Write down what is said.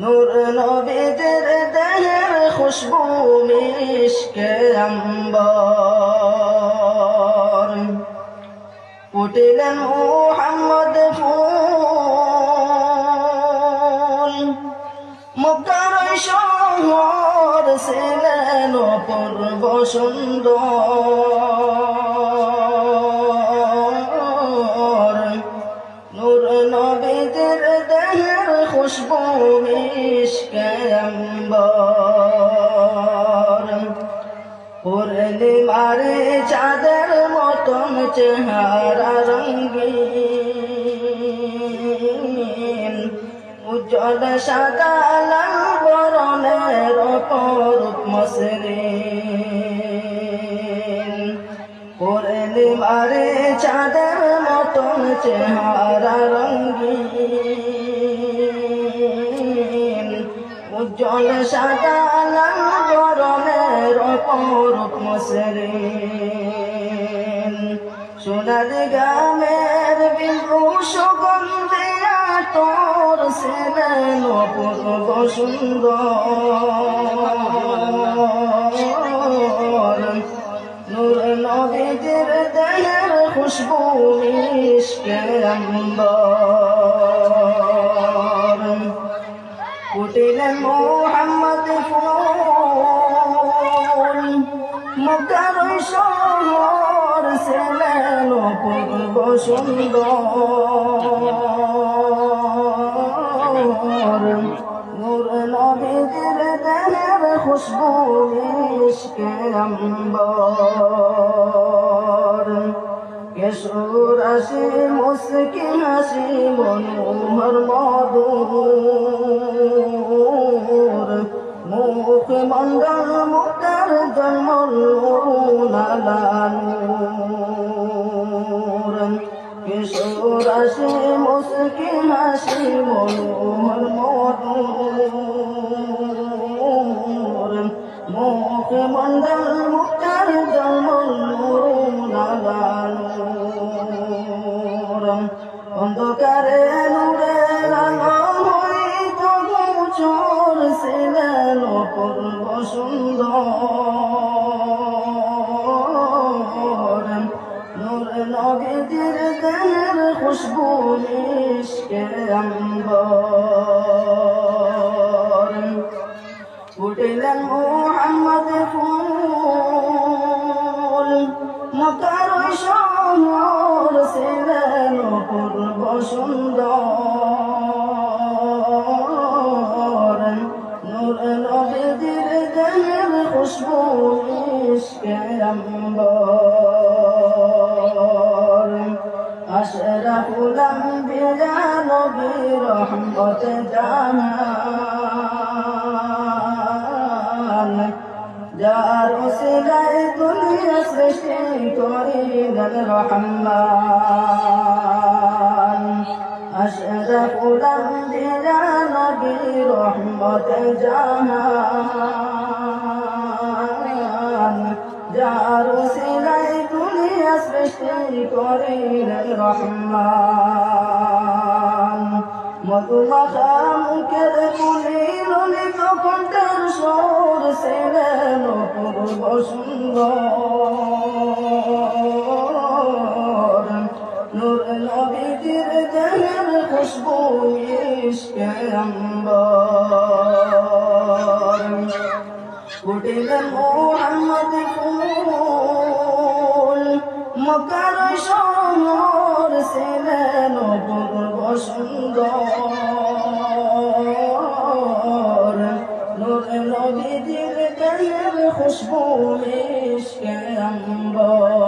নূর নবীদের দেহের খুশবু মিশকে আম্বর ফুটিলেন মুহাম্মদ ফুল মক্কার শহর ছিলেন অপূর্ব সুন্দর নূর নবীদের দেহের খুশবু মিশকে আম্বর পূর্ণিমারে চাঁদের মতন চেহারা রঙিন উজ্জ্বল সাদা লাল বরণের অপরূপ মসৃণ পূর্ণিমারে চাঁদের মতন চেহারা রঙিন উজ্জ্বল সাদা লাল বরণের অপরূপ মসৃণ সোনার গ্রামের বিন্দু সুগন্ধে আতর ছিলেন অপূর্ব সুন্দর নূর নবীদের দেহের খুশবু মিশকে আম্বর ফুটিলেন মুহাম্মদ ফুল মক্কার শহর ছিলেন অপূর্ব সুন্দর নূর নবীদের দেহের খুশবু মিশকে আম্বর কেশর আসি মুস্কি হাসি মনোহর মধুর মুখ মন্ডল মুক্তার জন্মল নালানুর কেশর আসি মুস্কি হাসি মনোহর মধুর মুখ মন্ডল মুক্তার জন্মল নালানুর অন্ধকারে নূরের আলো হইত গোচর ছিলেন অপূর্ব সুন্দর নূর নবীদের দেহের খুশবু মিশকে আম্বর ফুটিলেন মুহাম্মদ ফুল মক্কার শহর ছিলেন অপূর্ব সুন্দর নূর নবীদের দেহের খুশবু মিশকে আম্বর আশরাফুল আম্বিয়া নবী রহমত জাহান যার ওসিলায় দুনিয়া সৃষ্টি করিলেন রহমান আশরাফুল আম্বিয়া নবী রহমত জাহান যার ওসিলায় দুনিয়া সৃষ্টি করিলেন রহমান মধুমাখা মুখের কুলি ললিত কণ্ঠের সুর ছিলেন অপূর্ব সুন্দর নূর নবীদের দেহের খুশবু মিশকে আম্বর ফুটিলেন মুহাম্মদ ফুল মক্কার শহর ছিলেন অপূর্ব সুন্দর নূর নবীদের দেহের খুশবু মিশকে আম্বর